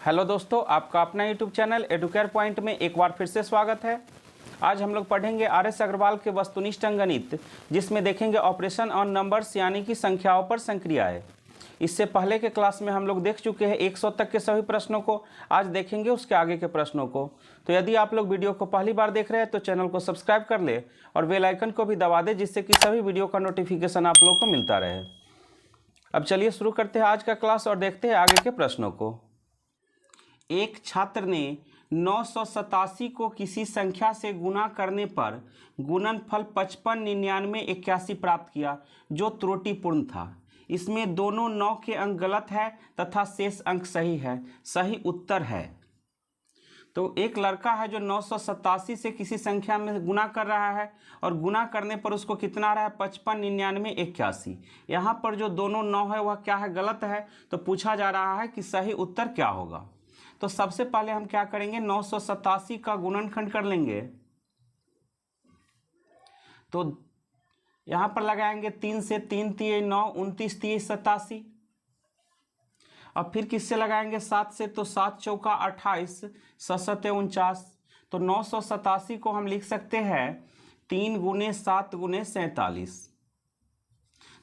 Hello दोस्तों, आपका अपना यूट्यूब चैनल एडुकेयर पॉइंट में एक बार फिर से स्वागत है। आज हम लोग पढ़ेंगे आर.एस. अग्रवाल के वस्तुनिष्ठ अंकगणित, जिसमें देखेंगे ऑपरेशन ऑन नंबर्स यानी कि संख्याओं पर संक्रियाएं। इससे पहले के क्लास में हम लोग देख चुके हैं 100 तक के सभी प्रश्नों को। आज देखेंगे उसके आगे के प्रश्नों को। तो यदि आप लोग वीडियो को पहली बार देख रहे हैं तो चैनल को सब्सक्राइब कर ले और बेल आइकन को भी दबा दे, जिससे कि सभी वीडियो का नोटिफिकेशन आप लोग को मिलता रहे। अब चलिए शुरू करते हैं आज का क्लास और देखते हैं आगे के प्रश्नों को। एक छात्र ने 987 को किसी संख्या से गुना करने पर गुणनफल 55, 99, 81 प्राप्त किया, जो त्रुटिपूर्ण था। इसमें दोनों 9 के अंक गलत है तथा शेष अंक सही है। सही उत्तर है। तो एक लड़का है जो 987 से किसी संख्या में गुना कर रहा है और गुना करने पर उसको कितना आ रहा है 55, 99, 81। यहाँ पर जो दोनों 9 है वह क्या है, गलत है। तो पूछा जा रहा है कि सही उत्तर क्या होगा। तो सबसे पहले हम क्या करेंगे, 987 का गुणनखंड कर लेंगे। तो यहां पर लगाएंगे 3 से, 3 तिये 9, 29 तिये 87। अब फिर किससे लगाएंगे, 7 से, तो 7 चौका 28, 7 49। तो 987 को हम लिख सकते हैं 3 गुने 7 गुने 47।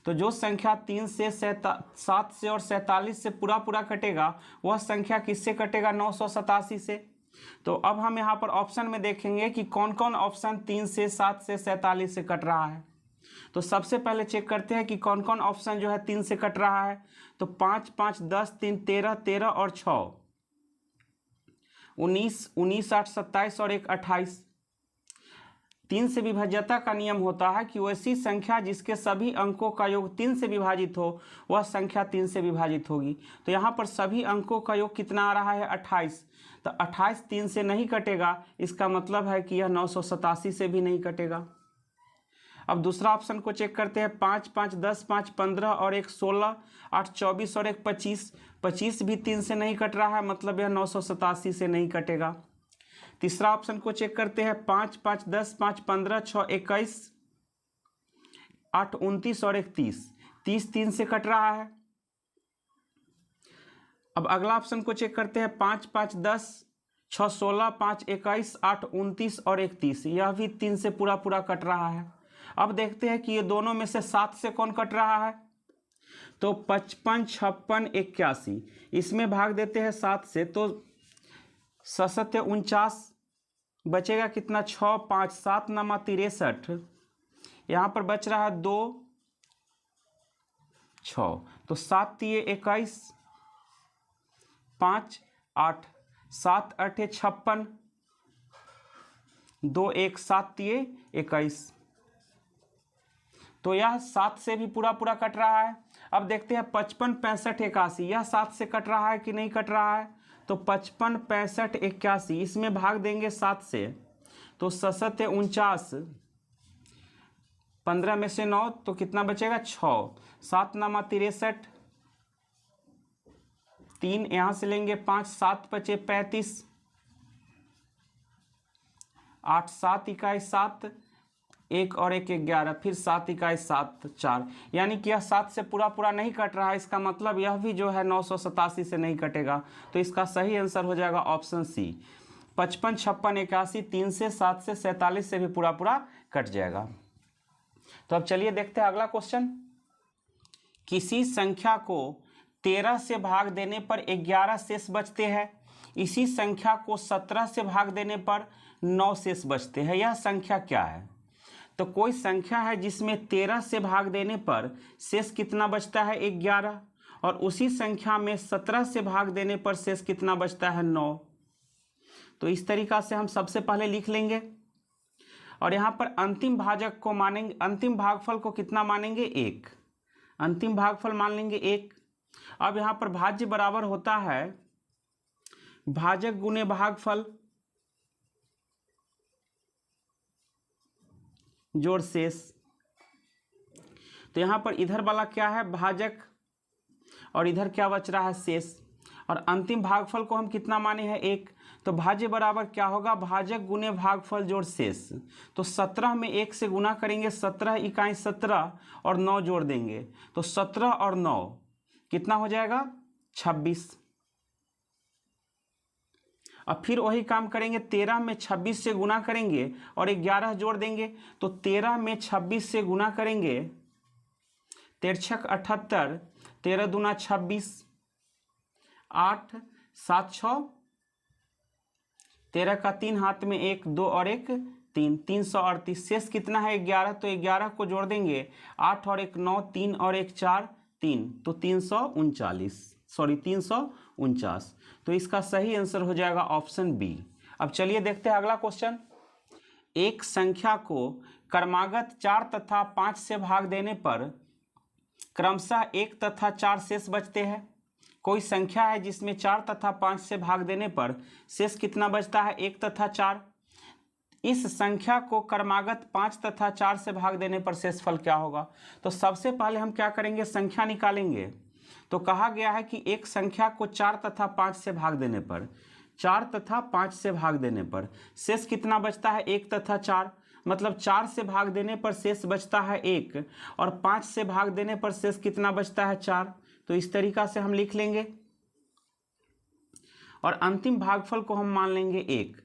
तो जो संख्या 3 से 7 से और 47 से पूरा कटेगा, वह संख्या किससे कटेगा, 987 से। तो अब हम यहाँ पर ऑप्शन में देखेंगे कि कौन कौन ऑप्शन 3 से 7 से 47 से कट रहा है। तो सबसे पहले चेक करते हैं कि कौन कौन ऑप्शन जो है 3 से कट रहा है। तो 5, 5, 10, 3, 13, 13 और 6, 19, 19, 8, 27 और 1, 28। 3 से विभाज्यता का नियम होता है कि वैसी संख्या जिसके सभी अंकों का योग 3 से विभाजित हो, वह संख्या 3 से विभाजित होगी। तो यहाँ पर सभी अंकों का योग कितना आ रहा है, 28। तो 28 3 से नहीं कटेगा, इसका मतलब है कि यह 987 से भी नहीं कटेगा। अब दूसरा ऑप्शन को चेक करते हैं। 5, 5, 10, 5, 15 और 1, 16, 8, 24 और 1, 25। 25 भी 3 से नहीं कट रहा है, मतलब यह 987 से नहीं कटेगा। तीसरा ऑप्शन को चेक करते हैं। 5, 5, 10, 5, 15, 6, 21, 8, 29 और 1, 30। 30 3 से कट रहा है। अब अगला ऑप्शन को चेक करते हैं। 5, 5, 10, 6, 16, 5, 21, 8, 29 और 1, 30। यह भी 3 से पूरा कट रहा है। अब देखते हैं कि ये दोनों में से 7 से कौन कट रहा है। तो 55, 56, 81, इसमें भाग देते हैं 7 से, तो 7 49 बचेगा कितना, 6, 5, 7 नमा 63। यहाँ पर बच रहा है 2, 6। तो 7 तिये 21, 5, 8, 7 8 56, 2 1, 7 तिये 21। तो यह 7 से भी पूरा कट रहा है। अब देखते हैं 55, 65, 81, यह 7 से कट रहा है कि नहीं कट रहा है। तो 55, 65, 81, इसमें भाग देंगे 7 से, तो 7 49, 15 में से 9, तो कितना बचेगा, 6। 7 नमा 63, 3 यहाँ से लेंगे 5, 7 बचे 35, 8, 7 21, 7, 1 और 1, 11, फिर 7 21, 7, 4। यानी कि यह 7 से पूरा नहीं कट रहा है। इसका मतलब यह भी जो है 987 से नहीं कटेगा। तो इसका सही आंसर हो जाएगा ऑप्शन सी, 55, 56, 81, 3 से 7 से 47 से भी पूरा कट जाएगा। तो अब चलिए देखते हैं अगला क्वेश्चन। किसी संख्या को 13 से भाग देने पर 11 शेष बचते हैं। इसी संख्या को 17 से भाग देने पर 9 शेष बचते हैं। यह संख्या क्या है। तो कोई संख्या है जिसमें 13 से भाग देने पर शेष कितना बचता है, 11, और उसी संख्या में 17 से भाग देने पर शेष कितना बचता है, 9। तो इस तरीका से हम सबसे पहले लिख लेंगे और यहाँ पर अंतिम भाजक को मानेंगे, अंतिम भागफल को कितना मानेंगे, 1। अंतिम भागफल मान लेंगे 1। अब यहाँ पर भाज्य बराबर होता है भाजक गुने भागफल जोड़ शेष। तो यहाँ पर इधर वाला क्या है, भाजक, और इधर क्या बच रहा है, शेष। और अंतिम भागफल को हम कितना माने हैं, 1। तो भाज्य बराबर क्या होगा, भाजक गुने भागफल जोड़ शेष। तो 17 में 1 से गुना करेंगे, 17 इकाई 17 और 9 जोड़ देंगे, तो 17 और 9 कितना हो जाएगा, 26। अब फिर वही काम करेंगे, 13 में 26 से गुना करेंगे और 11 जोड़ देंगे। तो 13 में 26 से गुना करेंगे, 13 78, 13 दूना 26, 8 7 6, 13 का 3 हाथ में 1 2 और 1 3, 338। शेष कितना है 11, तो 11 को जोड़ देंगे, 8 और 1 9, 3 और 1 4 3, तो 349। तो इसका सही आंसर हो जाएगा ऑप्शन बी। अब चलिए देखते हैं अगला क्वेश्चन। एक संख्या को क्रमागत 4 तथा 5 से भाग देने पर क्रमशः 1 तथा 4 शेष बचते हैं। कोई संख्या है जिसमें 4 तथा 5 से भाग देने पर शेष कितना बचता है, 1 तथा 4। इस संख्या को क्रमागत 5 तथा 4 से भाग देने पर शेषफल क्या होगा। तो सबसे पहले हम क्या करेंगे, संख्या निकालेंगे। तो कहा गया है कि एक संख्या को 4 तथा 5 से भाग देने पर, 4 तथा 5 से भाग देने पर शेष कितना बचता है, 1 तथा 4। मतलब 4 से भाग देने पर शेष बचता है 1 और 5 से भाग देने पर शेष कितना बचता है, 4। तो इस तरीका से हम लिख लेंगे और अंतिम भागफल को हम मान लेंगे 1।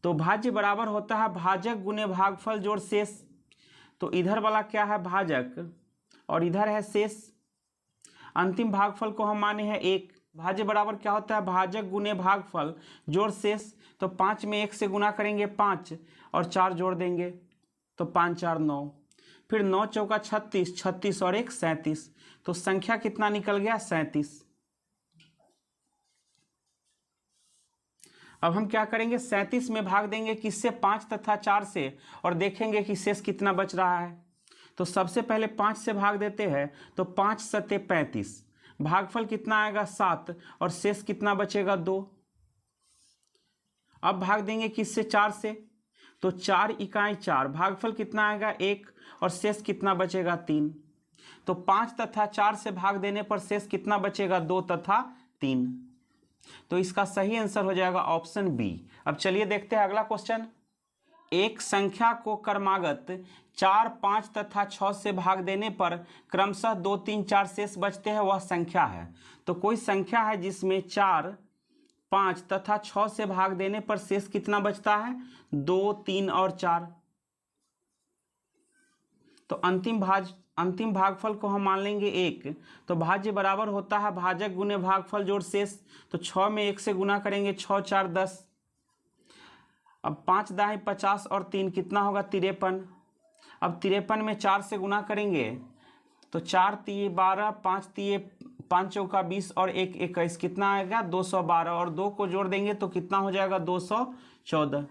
तो भाज्य बराबर होता है भाजक गुने भागफल जोड़ शेष। तो इधर वाला क्या है, भाजक, और इधर है शेष। अंतिम भागफल को हम माने हैं 1। भाज्य बराबर क्या होता है, भाजक गुने भागफल जोड़ शेष। तो 5 में 1 से गुना करेंगे 5 और 4 जोड़ देंगे, तो 5 4 9, फिर 9 चौका 36, 36 और 1 37। तो संख्या कितना निकल गया, 37। अब हम क्या करेंगे, 37 में भाग देंगे किससे, 5 तथा 4 से, और देखेंगे कि शेष कितना बच रहा है। तो सबसे पहले 5 से भाग देते हैं, तो 5 सत्ते 35, भागफल कितना आएगा 7 और शेष कितना बचेगा 2। अब भाग देंगे किससे, 4 से, तो 4 इकाई 4, भागफल कितना आएगा 1 और शेष कितना बचेगा 3। तो 5 तथा 4 से भाग देने पर शेष कितना बचेगा, 2 तथा 3। तो इसका सही आंसर हो जाएगा ऑप्शन बी। अब चलिए देखते हैं अगला क्वेश्चन। एक संख्या को क्रमागत 4 5 तथा 6 से भाग देने पर क्रमशः 2 3 4 शेष बचते हैं, वह संख्या है। तो कोई संख्या है जिसमें 4 5 तथा 6 से भाग देने पर शेष कितना बचता है, 2 3 और 4। तो अंतिम भागफल को हम मान लेंगे 1। तो भाज्य बराबर होता है भाजक गुने भागफल जोड़ शेष। तो 6 में 1 से गुना करेंगे, 6 4 10। अब 5 दाएं 50 और 3 कितना होगा, 53। अब 53 में 4 से गुना करेंगे, तो 4 3 12, 5 3 5 चौका 20 और 1 21, कितना आएगा 212, और 2 को जोड़ देंगे तो कितना हो जाएगा 214।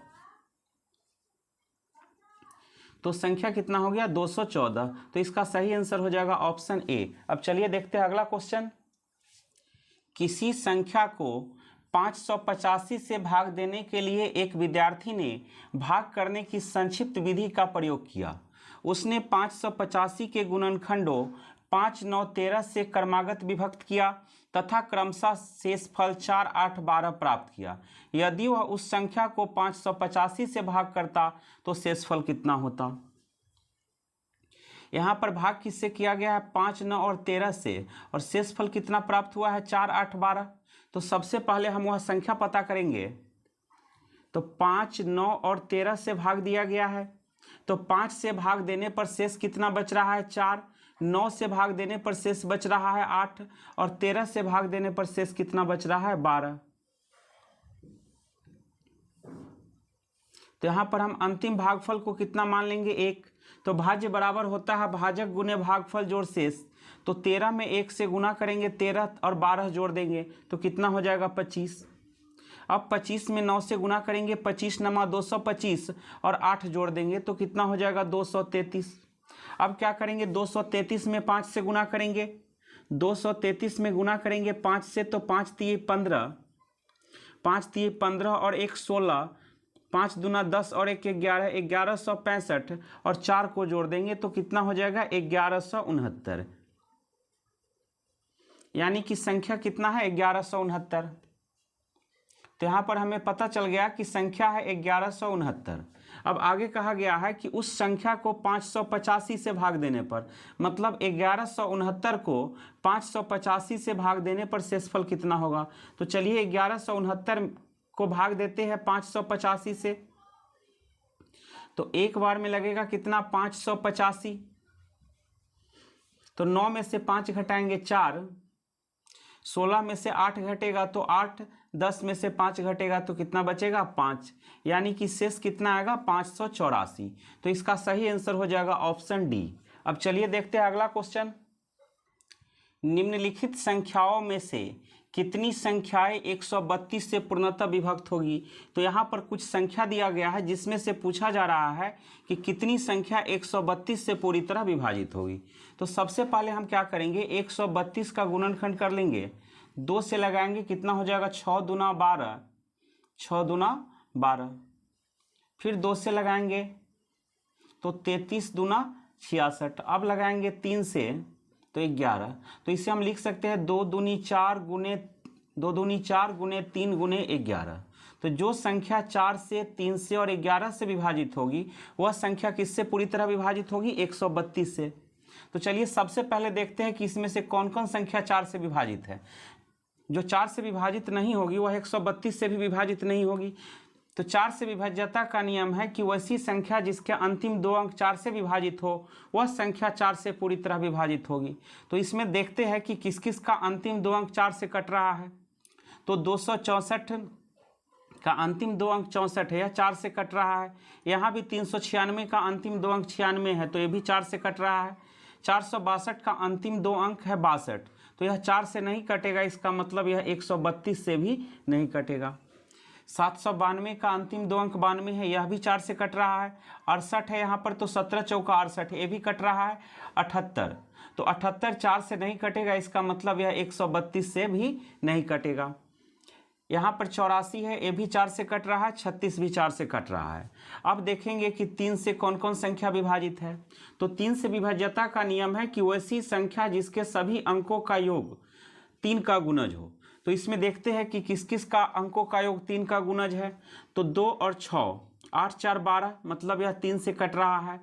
तो संख्या कितना हो गया 214। तो इसका सही आंसर हो जाएगा ऑप्शन ए। अब चलिए देखते हैं अगला क्वेश्चन। किसी संख्या को 585 से भाग देने के लिए एक विद्यार्थी ने भाग करने की संक्षिप्त विधि का प्रयोग किया। उसने 585 के गुणनखंडों 5 9 13 से क्रमागत विभक्त किया तथा क्रमशः शेषफल 4 8 12 प्राप्त किया। यदि वह उस संख्या को 585 से भाग करता तो शेषफल कितना होता। यहाँ पर भाग किससे किया गया है, 5 9 और 13 से, और शेषफल कितना प्राप्त हुआ है 4 8 12। तो सबसे पहले हम वह संख्या पता करेंगे। तो 5 9 और 13 से भाग दिया गया है, तो 5 से भाग देने पर शेष कितना बच रहा है 4, 9 से भाग देने पर शेष बच रहा है 8, और 13 से भाग देने पर शेष कितना बच रहा है 12। तो यहाँ पर हम अंतिम भागफल को कितना मान लेंगे 1। तो भाज्य बराबर होता है भाजक गुने भागफल जोड़ शेष। तो 13 में 1 से गुना करेंगे 13 और 12 जोड़ देंगे तो कितना हो जाएगा 25। अब 25 में 9 से गुना करेंगे, 25 नमा 225 और 8 जोड़ देंगे तो कितना हो जाएगा 233। अब क्या करेंगे 233 में 5 से गुना करेंगे, 233 में गुना करेंगे 5 से, तो 5 3 15, 5 3 15 और 1 16, 5 दूना 10 और 1 11, 1165 और 4 को जोड़ देंगे तो कितना हो जाएगा 1169। यानी कि संख्या कितना है 1169। तो यहाँ पर हमें पता चल गया कि संख्या है 1169। अब आगे कहा गया है कि उस संख्या को 585 से भाग देने पर, मतलब 1169 को 585 से भाग देने पर शेषफल कितना होगा। तो चलिए 1169 को भाग देते हैं 585 से, तो एक बार में लगेगा कितना 585। तो 9 में से 5 घटाएंगे 4, 16 में से 8 घटेगा तो 8, 10 में से 5 घटेगा तो कितना बचेगा 5, यानी कि शेष कितना आएगा 584। तो इसका सही आंसर हो जाएगा ऑप्शन डी। अब चलिए देखते हैं अगला क्वेश्चन। निम्नलिखित संख्याओं में से कितनी संख्याएं 132 से पूर्णतः विभक्त होगी। तो यहाँ पर कुछ संख्या दिया गया है जिसमें से पूछा जा रहा है कि कितनी संख्या 132 से पूरी तरह विभाजित होगी। तो सबसे पहले हम क्या करेंगे, 132 का गुणनखंड कर लेंगे, 2 से लगाएंगे, कितना हो जाएगा 6 दूना 12, 6 दूना 12, फिर 2 से लगाएंगे तो 33 दूना 66, अब लगाएंगे 3 से तो 11। तो इसे हम लिख सकते हैं 2 दूनी 4 गुने 3 गुने 11। तो जो संख्या 4 से, 3 से और 11 से विभाजित होगी वह संख्या किससे पूरी तरह विभाजित होगी, 132 से। तो चलिए सबसे पहले देखते हैं कि इसमें से कौन कौन संख्या 4 से विभाजित है। जो 4 से विभाजित नहीं होगी वह 132 से भी विभाजित नहीं होगी। तो 4 से विभाज्यता का नियम है कि वैसी संख्या जिसके अंतिम 2 अंक 4 से विभाजित हो वह संख्या 4 से पूरी तरह विभाजित होगी। तो इसमें देखते हैं कि किस किस का अंतिम 2 अंक 4 से कट रहा है। तो 264 का अंतिम 2 अंक 64 है, यह 4 से कट रहा है। यहाँ भी 396 का अंतिम 2 अंक 96 है, तो यह भी 4 से कट रहा है। 462 का अंतिम 2 अंक है 62, तो यह 4 से नहीं कटेगा, इसका मतलब यह 132 से भी नहीं कटेगा। 792 का अंतिम 2 अंक 92 है, यह भी 4 से कट रहा है। 68 है यहाँ पर, तो 17 चौका 68, ये भी कट रहा है। 78, तो 78 4 से नहीं कटेगा, इसका मतलब यह 132 से भी नहीं कटेगा। यहाँ पर 84 है, ये भी 4 से कट रहा है। 36 भी 4 से कट रहा है। अब देखेंगे कि 3 से कौन कौन संख्या विभाजित है। तो 3 से विभाज्यता का नियम है कि वैसी संख्या जिसके सभी अंकों का योग 3 का गुणज हो। तो इसमें देखते हैं कि किस किस का अंकों का योग 3 का गुणज है। तो 2 और 6, 8 4 12, मतलब यह 3 से कट रहा है।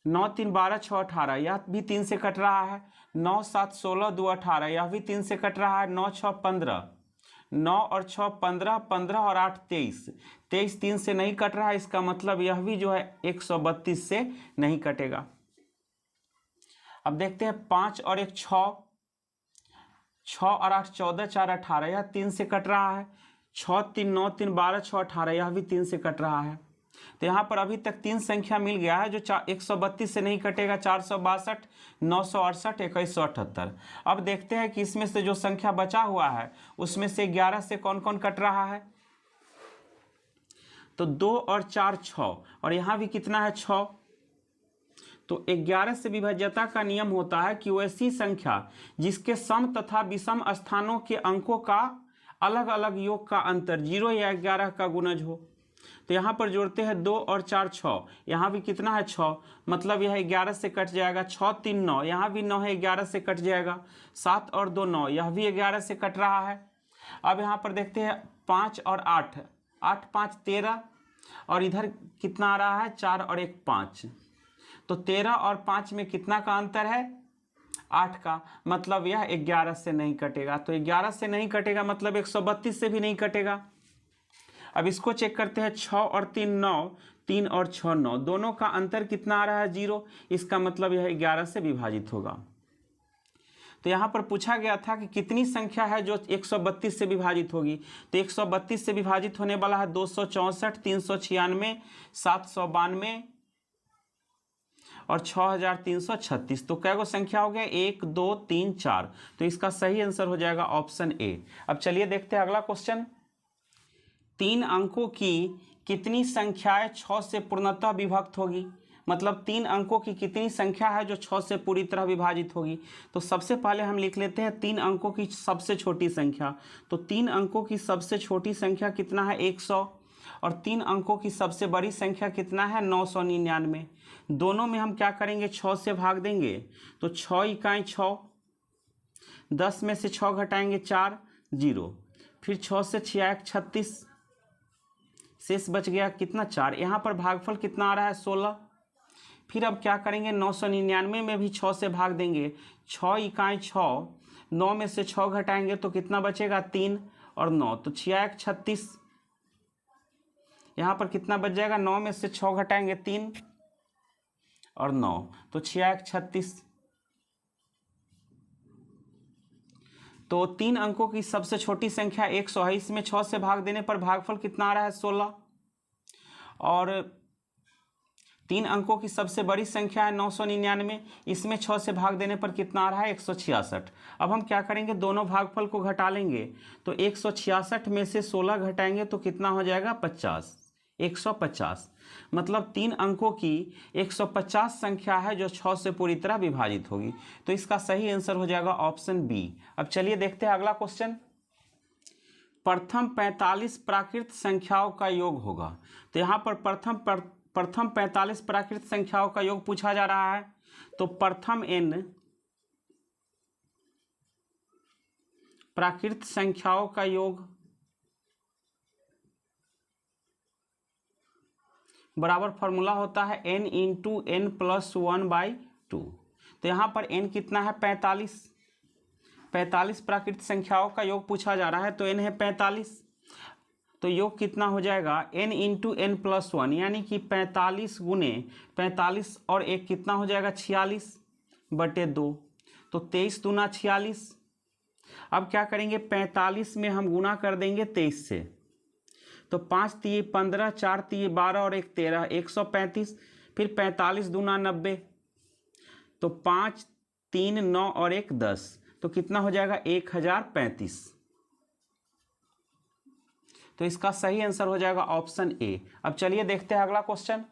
9 3 12 6 18, यह भी 3 से कट रहा है। 9 7 16 2 18, यह भी 3 से कट रहा है। 9 6 15, 9 और 6 15, 15 और 8 23, 23 3 से नहीं कट रहा है, इसका मतलब यह भी जो है 132 से नहीं कटेगा। अब देखते हैं 5 और 1 6, 6 और 8 14, 4 18, यह 3 से कट रहा है। 6 3 9 3 12 6 18, यह भी 3 से कट रहा है। तो यहाँ पर अभी तक 3 संख्या मिल गया है जो 132 से नहीं कटेगा। 462, 968, 2178। अब देखते हैं कि इसमें से जो संख्या बचा हुआ है उसमें से 11 से कौन कौन कट रहा है। तो 2 और 4 6, और यहाँ भी कितना है 6। तो 11 से विभाज्यता का नियम होता है कि वैसी संख्या जिसके सम तथा विषम स्थानों के अंकों का अलग अलग योग का अंतर 0 या 11 का गुणज हो। तो यहाँ पर जोड़ते हैं 2 और 4 6, यहाँ भी कितना है 6, मतलब यह 11 से कट जाएगा। 6 3 9, यहाँ भी 9 है, 11 से कट जाएगा। 7 और 2 9, यह भी 11 से कट रहा है। अब यहाँ पर देखते हैं 5 और 8, 8 5 13, और इधर कितना आ रहा है 4 और 1 5। तो 13 और 5 में कितना का अंतर है 8 का, मतलब यह 11 से नहीं कटेगा। तो 11 से नहीं कटेगा मतलब 132 से भी नहीं कटेगा। अब इसको चेक करते हैं। 6 और 3 9, 3 और 6 9, दोनों का अंतर कितना आ रहा है 0, इसका मतलब यह 11 से विभाजित होगा। तो यहाँ पर पूछा गया था कि कितनी संख्या है जो 132 से विभाजित होगी। तो 132 से विभाजित होने वाला है 264, 396, 792 और 6336। तो क्या वो संख्या हो गया 1 2 3 4। तो इसका सही आंसर हो जाएगा ऑप्शन ए। अब चलिए देखते हैं अगला क्वेश्चन। 3 अंकों की कितनी संख्याएं 6 से पूर्णतः विभक्त होगी। मतलब 3 अंकों की कितनी संख्या है जो 6 से पूरी तरह विभाजित होगी। तो सबसे पहले हम लिख लेते हैं 3 अंकों की सबसे छोटी संख्या। तो 3 अंकों की सबसे छोटी संख्या कितना है 100, और 3 अंकों की सबसे बड़ी संख्या कितना है 999। दोनों में हम क्या करेंगे 6 से भाग देंगे। तो 6 इकाई 6, 10 में से 6 घटाएंगे 4 0, फिर 6 से 6 1 36, शेष बच गया कितना 4। यहाँ पर भागफल कितना आ रहा है 16। फिर अब क्या करेंगे 999 में भी 6 से भाग देंगे। 6 इकाई 6, 9 में से 6 घटाएंगे तो कितना बचेगा 3 और 9, तो 6 1 36, यहाँ पर कितना बच जाएगा, 9 में से 6 घटाएंगे 3 और 9, तो 6 36। तो 3 अंकों की सबसे छोटी संख्या 100 है, इसमें 6 से भाग देने पर भागफल कितना आ रहा है 16। और 3 अंकों की सबसे बड़ी संख्या है 999, इसमें 6 से भाग देने पर कितना आ रहा है 166। अब हम क्या करेंगे, दोनों भागफल को घटा लेंगे, तो 166 में से 16 घटाएंगे तो कितना हो जाएगा 50, 150। मतलब 3 अंकों की 150 संख्या है जो 6 से पूरी तरह विभाजित होगी। तो इसका सही आंसर हो जाएगा ऑप्शन बी। अब चलिए देखते हैं अगला क्वेश्चन। प्रथम 45 प्राकृत संख्याओं का योग होगा। तो यहाँ पर प्रथम 45 प्राकृत संख्याओं का योग पूछा जा रहा है। तो प्रथम n प्राकृत संख्याओं का योग बराबर फॉर्मूला होता है n इंटू n प्लस 1/2। तो यहाँ पर n कितना है 45, 45 प्राकृत संख्याओं का योग पूछा जा रहा है, तो n है 45। तो योग कितना हो जाएगा n इंटू n प्लस 1, यानी कि 45 गुने 45 और 1 कितना हो जाएगा 46/2। तो 23 दूना 46। अब क्या करेंगे, 45 में हम गुना कर देंगे 23 से, तो 5 तिये 15, 4 तिये 12 और 1 13, 135। फिर 45 दूना 90, तो 5 3 9 और 1 10, तो कितना हो जाएगा 1035। तो इसका सही आंसर हो जाएगा ऑप्शन ए। अब चलिए देखते हैं अगला क्वेश्चन।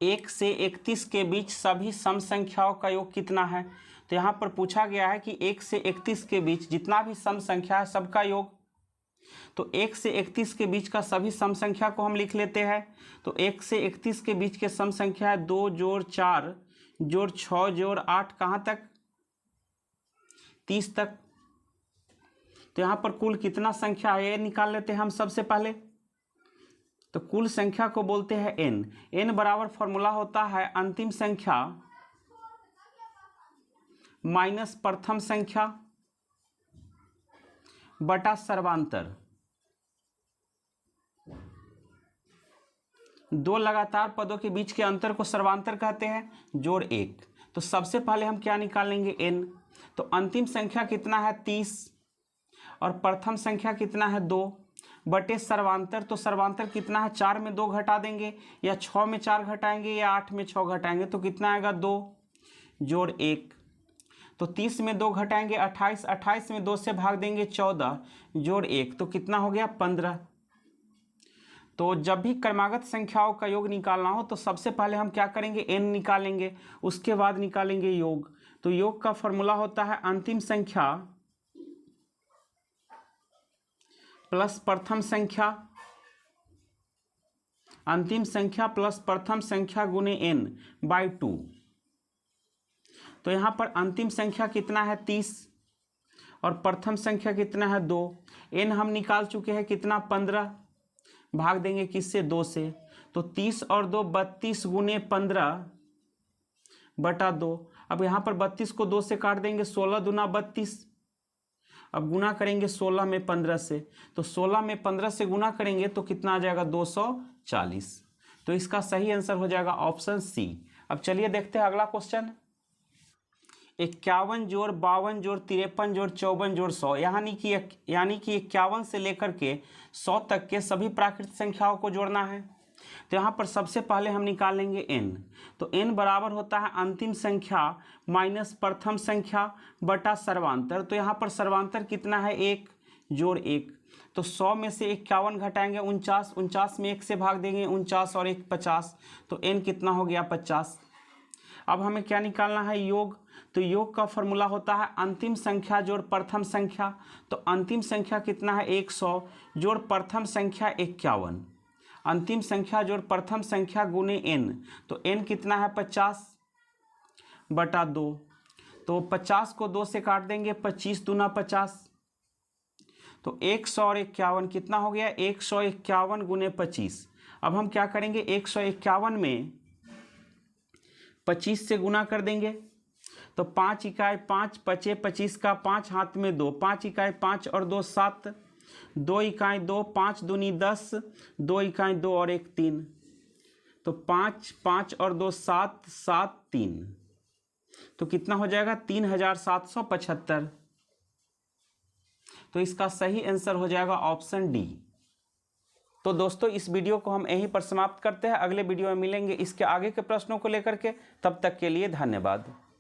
1 से 31 के बीच सभी सम संख्याओं का योग कितना है। तो यहाँ पर पूछा गया है कि 1 से 31 के बीच जितना भी सम संख्या है सबका योग। तो 1 से 31 के बीच का सभी सम संख्या को हम लिख लेते हैं। तो 1 से 31 के बीच के सम संख्या है 2 जोड़ 4 जोड़ 6 जोड़ 8, कहाँ तक 30 तक। तो यहाँ पर कुल कितना संख्या है ये निकाल लेते हैं हम सबसे पहले। तो कुल संख्या को बोलते हैं n। n बराबर फॉर्मूला होता है अंतिम संख्या माइनस प्रथम संख्या बटा सर्वांतर। दो लगातार पदों के बीच के अंतर को सर्वांतर कहते हैं, जोड़ 1। तो सबसे पहले हम क्या निकालेंगे n। तो अंतिम संख्या कितना है 30 और प्रथम संख्या कितना है 2 बटे सर्वांतर। तो सर्वांतर कितना है 4 में 2 घटा देंगे, या 6 में 4 घटाएंगे, या 8 में 6 घटाएंगे, तो कितना आएगा 2 जोड़ 1। तो 30 में 2 घटाएंगे 28, 28 में 2 से भाग देंगे 14 जोड़ 1, तो कितना हो गया 15। तो जब भी क्रमागत संख्याओं का योग निकालना हो तो सबसे पहले हम क्या करेंगे, n निकालेंगे, उसके बाद निकालेंगे योग। तो योग का फॉर्मूला होता है अंतिम संख्या प्लस प्रथम संख्या, अंतिम संख्या प्लस प्रथम संख्या गुने n/2। तो यहाँ पर अंतिम संख्या कितना है 30 और प्रथम संख्या कितना है 2। n हम निकाल चुके हैं कितना 15, भाग देंगे किससे 2 से। तो 30 और 2 32 गुने 15/2। अब यहाँ पर 32 को 2 से काट देंगे, 16 दूना 32। अब गुना करेंगे 16 में 15 से, तो 16 में 15 से गुना करेंगे तो कितना आ जाएगा 240। तो इसका सही आंसर हो जाएगा ऑप्शन सी। अब चलिए देखते हैं अगला क्वेश्चन। 51 जोड़ 52 जोड़ 53 जोड़ 54 जोड़ 100, यानी कि 51 से लेकर के 100 तक के सभी प्राकृतिक संख्याओं को जोड़ना है। तो यहाँ पर सबसे पहले हम निकालेंगे n। तो n बराबर होता है अंतिम संख्या माइनस प्रथम संख्या बटा सर्वांतर। तो यहाँ पर सर्वांतर कितना है 1 जोड़ 1। तो 100 में से 51 घटाएंगे 49, 49 में 1 से भाग देंगे 49 और 1 50, तो n कितना हो गया 50। अब हमें क्या निकालना है योग। तो योग का फॉर्मूला होता है अंतिम संख्या जोड़ प्रथम संख्या। तो अंतिम संख्या कितना है 100 जोड़ प्रथम संख्या 51, अंतिम संख्या जोड़ प्रथम संख्या गुने n। तो n कितना है 50/2। तो 50 को 2 से काट देंगे, 25 दूना 50। तो 100 और 51 कितना हो गया 151 गुने 25। अब हम क्या करेंगे 151 में 25 से गुना कर देंगे, तो 5 इकाई 5 पचे 25 का 5 हाथ में 2, 5 इकाई 5 और 2 7, 2 इकाई 2, 5 दूनी 10, 2 इकाई 2 और 1 3, तो 5 5 और 2 7 7 3, तो कितना हो जाएगा 3775। तो इसका सही आंसर हो जाएगा ऑप्शन डी। तो दोस्तों इस वीडियो को हम यहीं पर समाप्त करते हैं, अगले वीडियो में मिलेंगे इसके आगे के प्रश्नों को लेकर के। तब तक के लिए धन्यवाद।